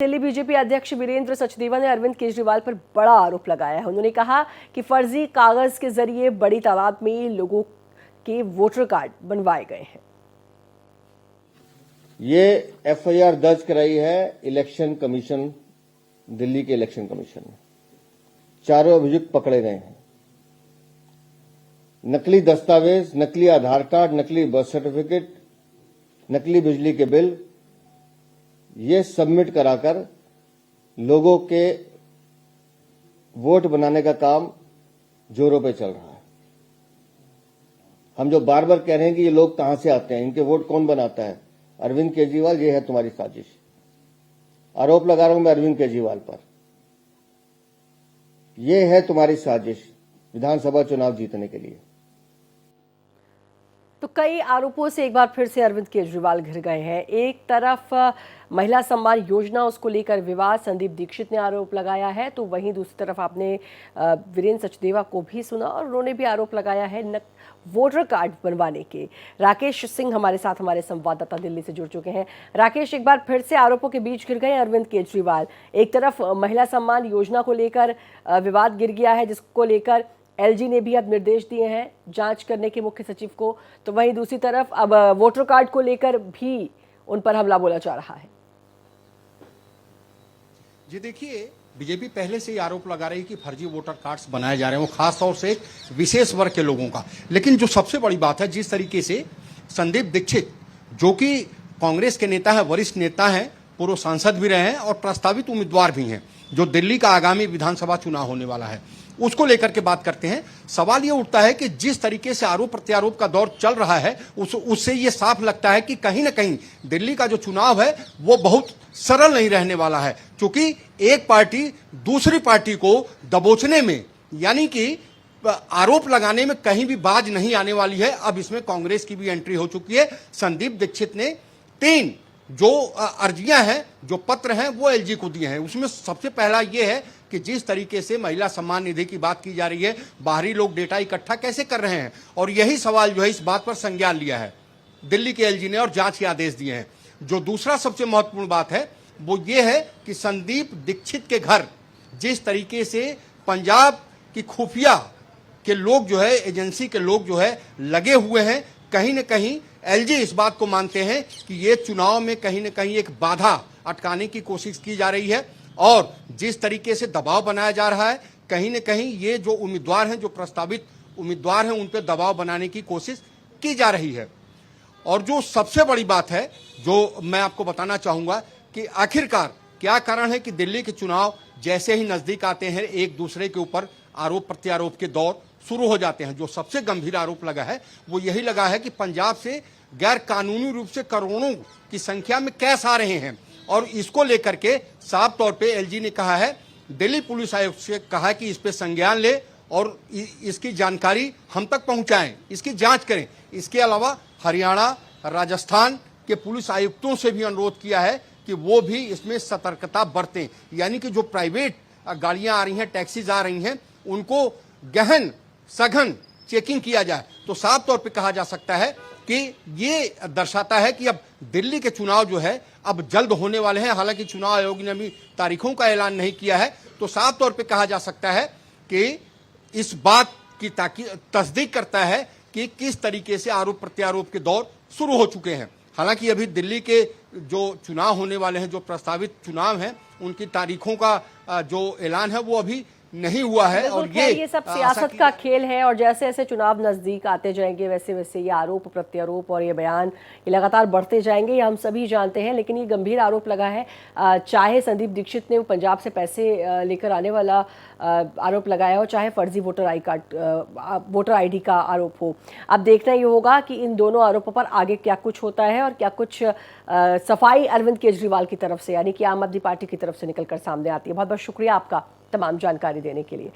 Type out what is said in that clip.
Delhi BJP अध्यक्ष वीरेंद्र सचदेवा ने अरविंद केजरीवाल पर बड़ा आरोप लगाया है। उन्होंने कहा कि फर्जी कागज के जरिए बड़ी तादाद में लोगों के वोटर कार्ड बनवाए गए हैं। ये एफआईआर दर्ज कराई है इलेक्शन कमीशन, दिल्ली के इलेक्शन कमीशन ने। चारों अभियुक्त पकड़े गए हैं। नकली दस्तावेज, नकली आधार कार्ड, नकली बर्थ सर्टिफिकेट, नकली बिजली के बिल ये सबमिट कराकर लोगों के वोट बनाने का काम जोरों पे चल रहा है। हम जो बार बार कह रहे हैं कि ये लोग कहां से आते हैं, इनके वोट कौन बनाता है, अरविंद केजरीवाल, ये है तुम्हारी साजिश। आरोप लगा रहा हूं मैं अरविंद केजरीवाल पर। यह है तुम्हारी साजिश विधानसभा चुनाव जीतने के लिए। तो कई आरोपों से एक बार फिर से अरविंद केजरीवाल घिर गए हैं। एक तरफ महिला सम्मान योजना, उसको लेकर विवाद, संदीप दीक्षित ने आरोप लगाया है, तो वहीं दूसरी तरफ आपने वीरेंद्र सचदेवा को भी सुना और उन्होंने भी आरोप लगाया है वोटर कार्ड बनवाने के। राकेश सिंह हमारे साथ, हमारे संवाददाता दिल्ली से जुड़ चुके हैं। राकेश, एक बार फिर से आरोपों के बीच घिर गए अरविंद केजरीवाल। एक तरफ महिला सम्मान योजना को लेकर विवाद गिर गया है, जिसको लेकर एलजी ने भी अब निर्देश दिए हैं जांच करने के मुख्य सचिव को, तो वहीं दूसरी तरफ अब वोटर कार्ड को लेकर भी उन पर हमला बोला जा रहा है। जी देखिए, बीजेपी पहले से ही आरोप लगा रही है कि फर्जी वोटर कार्ड्स बनाए जा रहे हैं, वो खास तौर से एक विशेष वर्ग के लोगों का। लेकिन जो सबसे बड़ी बात है, जिस तरीके से संदीप दीक्षित, जो कि कांग्रेस के नेता है, वरिष्ठ नेता हैं, पूर्व सांसद भी रहे हैं और प्रस्तावित उम्मीदवार भी हैं, जो दिल्ली का आगामी विधानसभा चुनाव होने वाला है, उसको लेकर के बात करते हैं। सवाल ये उठता है कि जिस तरीके से आरोप प्रत्यारोप का दौर चल रहा है, उससे ये साफ लगता है कि कहीं ना कहीं दिल्ली का जो चुनाव है वो बहुत सरल नहीं रहने वाला है, क्योंकि एक पार्टी दूसरी पार्टी को दबोचने में, यानी कि आरोप लगाने में कहीं भी बाज नहीं आने वाली है। अब इसमें कांग्रेस की भी एंट्री हो चुकी है। संदीप दीक्षित ने 3 जो अर्जियां हैं, जो पत्र हैं, वो एलजी को दिए हैं। उसमें सबसे पहला ये है कि जिस तरीके से महिला सम्मान निधि की बात की जा रही है, बाहरी लोग डेटा इकट्ठा कैसे कर रहे हैं, और यही सवाल जो है इस बात पर संज्ञान लिया है दिल्ली के एलजी ने और जांच के आदेश दिए हैं। जो दूसरा सबसे महत्वपूर्ण बात है वो ये है कि संदीप दीक्षित के घर जिस तरीके से पंजाब की खुफिया के लोग जो है, एजेंसी के लोग जो है लगे हुए हैं, कहीं ना कहीं एलजी इस बात को मानते हैं कि ये चुनाव में कहीं ना कहीं एक बाधा अटकाने की कोशिश की जा रही है, और जिस तरीके से दबाव बनाया जा रहा है, कहीं ना कहीं ये जो उम्मीदवार हैं, जो प्रस्तावित उम्मीदवार हैं, उन पर दबाव बनाने की कोशिश की जा रही है। और जो सबसे बड़ी बात है, जो मैं आपको बताना चाहूंगा कि आखिरकार क्या कारण है कि दिल्ली के चुनाव जैसे ही नजदीक आते हैं, एक दूसरे के ऊपर आरोप प्रत्यारोप के दौर शुरू हो जाते हैं। जो सबसे गंभीर आरोप लगा है वो यही लगा है कि पंजाब से गैर कानूनी रूप से करोड़ों की संख्या में कैश आ रहे हैं, और इसको लेकर के साफ तौर पे एलजी ने कहा है, दिल्ली पुलिस आयुक्त से कहा कि इस पे संज्ञान ले और इसकी जानकारी हम तक पहुंचाएं, इसकी जांच करें। इसके अलावा हरियाणा, राजस्थान के पुलिस आयुक्तों से भी अनुरोध किया है कि वो भी इसमें सतर्कता बरतें, यानी कि जो प्राइवेट गाड़ियां आ रही हैं, टैक्सीज आ रही हैं, उनको गहन सघन चेकिंग किया जाए। तो साफ तौर पे कहा जा सकता है कि ये दर्शाता है कि अब दिल्ली के चुनाव जो है अब जल्द होने वाले हैं। हालांकि चुनाव आयोग ने अभी तारीखों का ऐलान नहीं किया है, तो साफ तौर पे कहा जा सकता है कि इस बात की तस्दीक करता है कि किस तरीके से आरोप प्रत्यारोप के दौर शुरू हो चुके हैं। हालांकि अभी दिल्ली के जो चुनाव होने वाले हैं, जो प्रस्तावित चुनाव हैं, उनकी तारीखों का जो ऐलान है वो अभी नहीं हुआ है। और ये सब सियासत का खेल है, और जैसे जैसे चुनाव नजदीक आते जाएंगे वैसे वैसे ये आरोप प्रत्यारोप और ये बयान ये लगातार बढ़ते जाएंगे, ये हम सभी जानते हैं। लेकिन ये गंभीर आरोप लगा है, चाहे संदीप दीक्षित ने पंजाब से पैसे लेकर आने वाला आरोप लगाया हो, चाहे फर्जी वोटर आईडी का आरोप हो। अब देखना ये होगा कि इन दोनों आरोपों पर आगे क्या कुछ होता है और क्या कुछ सफाई अरविंद केजरीवाल की तरफ से, यानी कि आम आदमी पार्टी की तरफ से निकलकर सामने आती है। बहुत बहुत शुक्रिया आपका तमाम जानकारी देने के लिए।